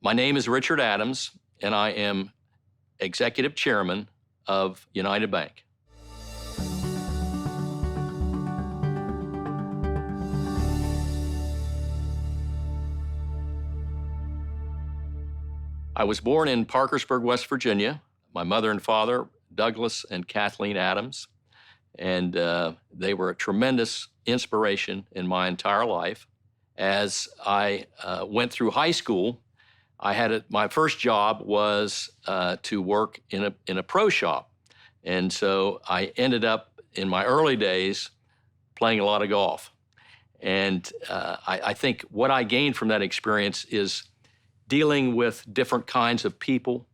My name is Richard Adams, and I am Executive Chairman of United Bank. I was born in Parkersburg, West Virginia. My mother and father, Douglas and Kathleen Adams, and they were a tremendous inspiration in my entire life. As I went through high school, my first job was to work in a pro shop. And so I ended up in my early days playing a lot of golf. And I think what I gained from that experience is dealing with different kinds of people.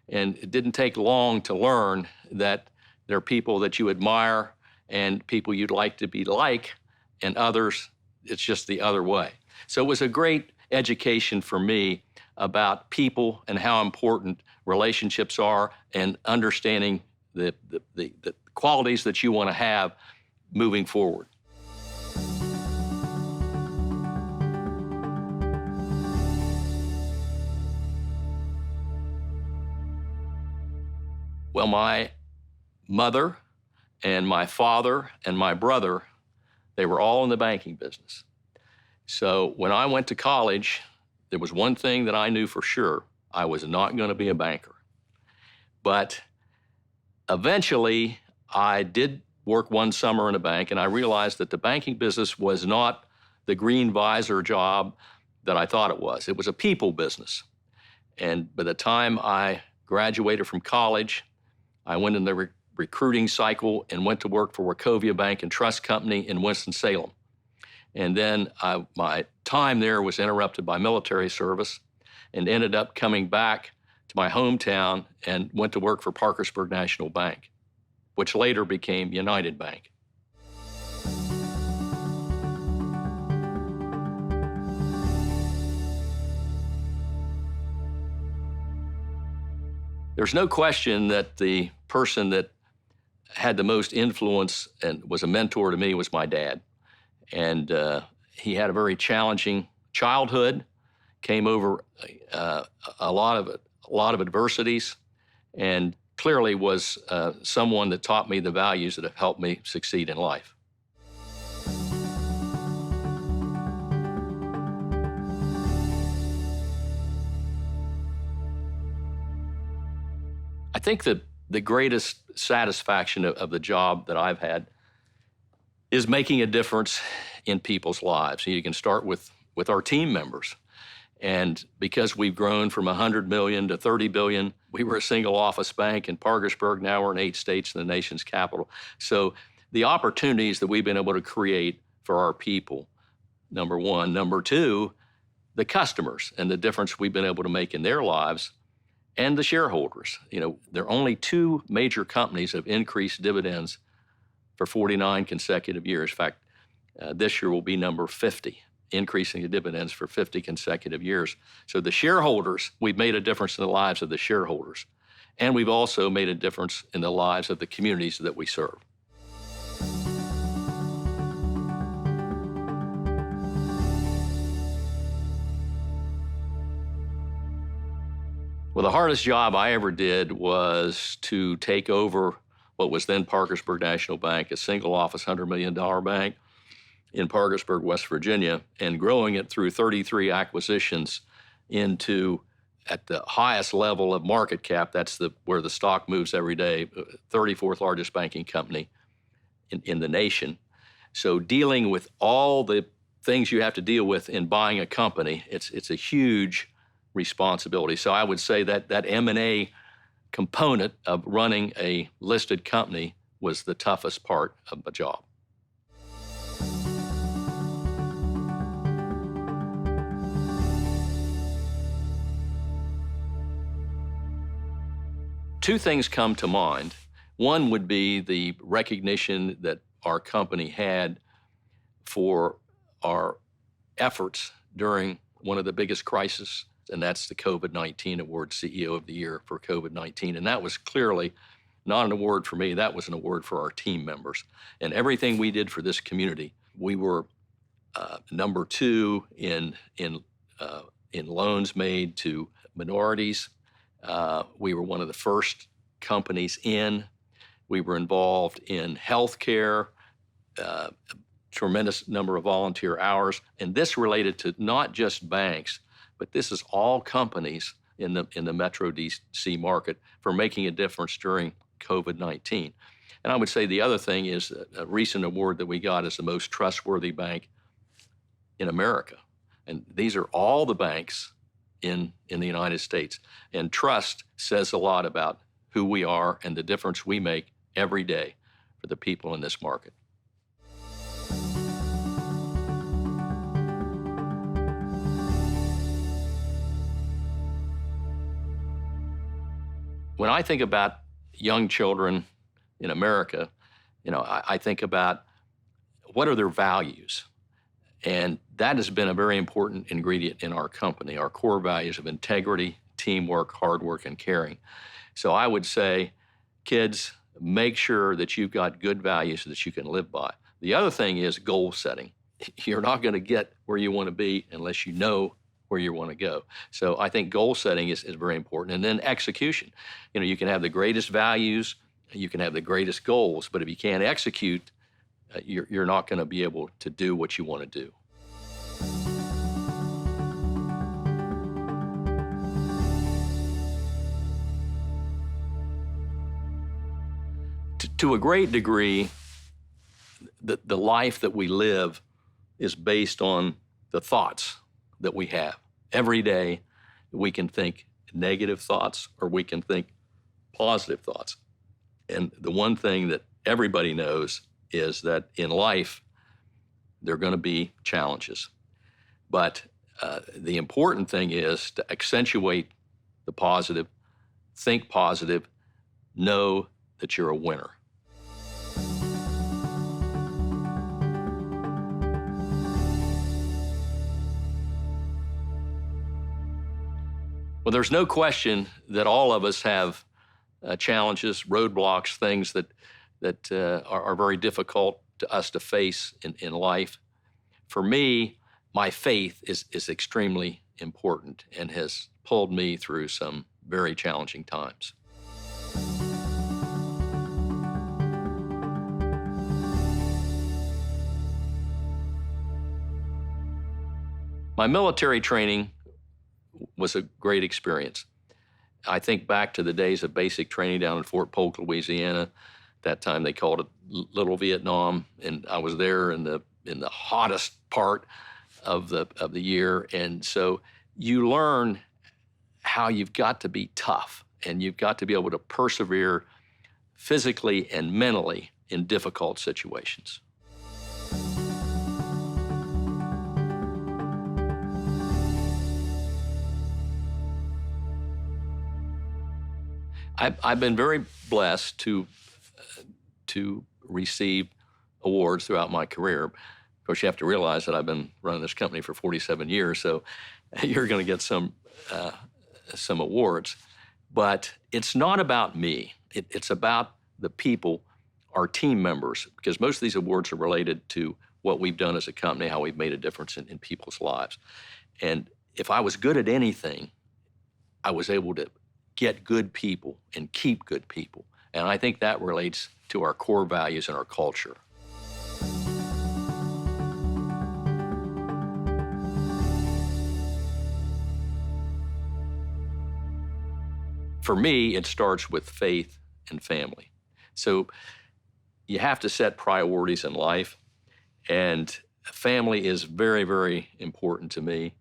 And it didn't take long to learn that there are people that you admire and people you'd like to be like, and others, it's just the other way. So it was a great education for me about people and how important relationships are, and understanding the qualities that you want to have moving forward. Well, my mother and my father and my brother, they were all in the banking business. So when I went to college, there was one thing that I knew for sure: I was not going to be a banker. But eventually, I did work one summer in a bank, and I realized that the banking business was not the green visor job that I thought it was. It was a people business. And by the time I graduated from college, I went in the recruiting cycle and went to work for Wachovia Bank and Trust Company in Winston-Salem. And then my time there was interrupted by military service, and ended up coming back to my hometown and went to work for Parkersburg National Bank, which later became United Bank. There's no question that the person that had the most influence and was a mentor to me was my dad. And he had a very challenging childhood, came over a lot of adversities, and clearly was someone that taught me the values that have helped me succeed in life. I think that the greatest satisfaction of the job that I've had is making a difference in people's lives. You can start with our team members. And because we've grown from 100 million to 30 billion, we were a single office bank in Parkersburg. Now we're in 8 states in the nation's capital. So the opportunities that we've been able to create for our people, number one. Number two, the customers and the difference we've been able to make in their lives, and the shareholders. You know, there are only 2 major companies that have increased dividends for 49 consecutive years. In fact, this year will be number 50, increasing the dividends for 50 consecutive years. So the shareholders, we've made a difference in the lives of the shareholders. And we've also made a difference in the lives of the communities that we serve. Well, the hardest job I ever did was to take over what was then Parkersburg National Bank, a single office $100 million bank in Parkersburg, West Virginia, and growing it through 33 acquisitions into, at the highest level of market cap, that's where the stock moves every day, 34th largest banking company in the nation. So dealing with all the things you have to deal with in buying a company, it's a huge responsibility. So I would say that M&A component of running a listed company was the toughest part of the job. Two things come to mind. One would be the recognition that our company had for our efforts during one of the biggest crises, and that's the COVID-19 award, CEO of the Year for COVID-19. And that was clearly not an award for me, that was an award for our team members. And everything we did for this community, we were number 2 in loans made to minorities. We were one of the first companies in. We were involved in healthcare, a tremendous number of volunteer hours, and this related to not just banks, but this is all companies in the Metro DC market for making a difference during COVID-19. And I would say the other thing is a recent award that we got as the most trustworthy bank in America. And these are all the banks in the United States. And trust says a lot about who we are and the difference we make every day for the people in this market. When I think about young children in America, I think about what are their values. And that has been a very important ingredient in our company, our core values of integrity, teamwork, hard work, and caring. So I would say, kids, make sure that you've got good values that you can live by. The other thing is goal setting. You're not going to get where you want to be unless you know where you want to go. So I think goal setting is very important. And then execution. You can have the greatest values, you can have the greatest goals, but if you can't execute, you're not going to be able to do what you want to do. To a great degree, the life that we live is based on the thoughts that we have. Every day, we can think negative thoughts or we can think positive thoughts. And the one thing that everybody knows is that in life, there are going to be challenges. But the important thing is to accentuate the positive, think positive, know that you're a winner. Well, there's no question that all of us have challenges, roadblocks, things that are very difficult to us to face in life. For me, my faith is extremely important and has pulled me through some very challenging times. My military training was a great experience. I think back to the days of basic training down in Fort Polk, Louisiana. That time they called it Little Vietnam, and I was there in the hottest part of the year. And so you learn how you've got to be tough and you've got to be able to persevere physically and mentally in difficult situations. I've been very blessed to receive awards throughout my career. Of course, you have to realize that I've been running this company for 47 years, so you're going to get some awards. But it's not about me. It's about the people, our team members, because most of these awards are related to what we've done as a company, how we've made a difference in people's lives. And if I was good at anything, I was able to get good people and keep good people. And I think that relates to our core values and our culture. For me, it starts with faith and family. So you have to set priorities in life, and family is very, very important to me.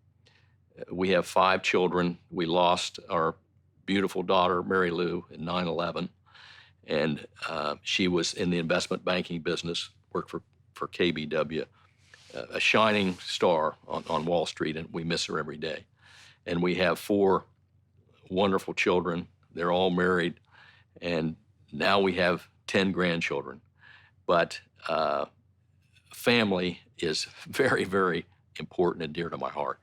We have 5 children. We lost our beautiful daughter, Mary Lou, in 9/11. And she was in the investment banking business, worked for KBW, a shining star on Wall Street, and we miss her every day. And we have 4 wonderful children. They're all married, and now we have 10 grandchildren. But family is very, very important and dear to my heart.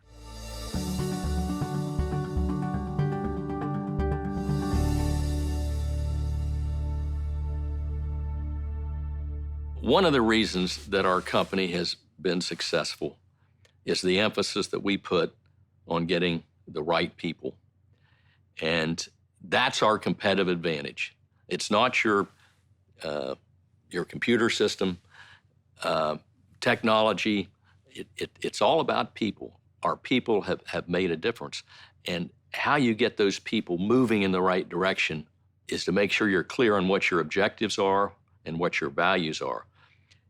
One of the reasons that our company has been successful is the emphasis that we put on getting the right people. And that's our competitive advantage. It's not your computer system, technology. It's all about people. Our people have made a difference. And how you get those people moving in the right direction is to make sure you're clear on what your objectives are and what your values are.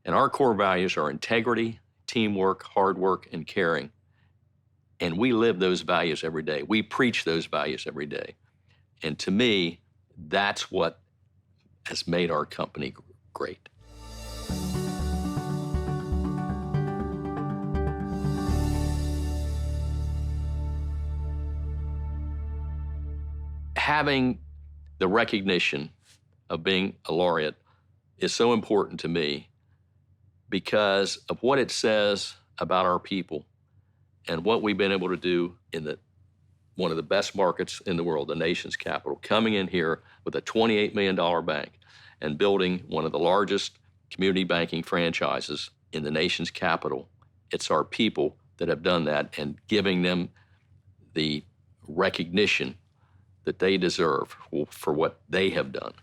And our core values are integrity, teamwork, hard work, and caring. And we live those values every day. We preach those values every day. And to me, that's what has made our company great. Having the recognition of being a laureate is so important to me because of what it says about our people and what we've been able to do in one of the best markets in the world, the nation's capital, coming in here with a $28 million bank and building one of the largest community banking franchises in the nation's capital. It's our people that have done that and giving them the recognition that they deserve for what they have done.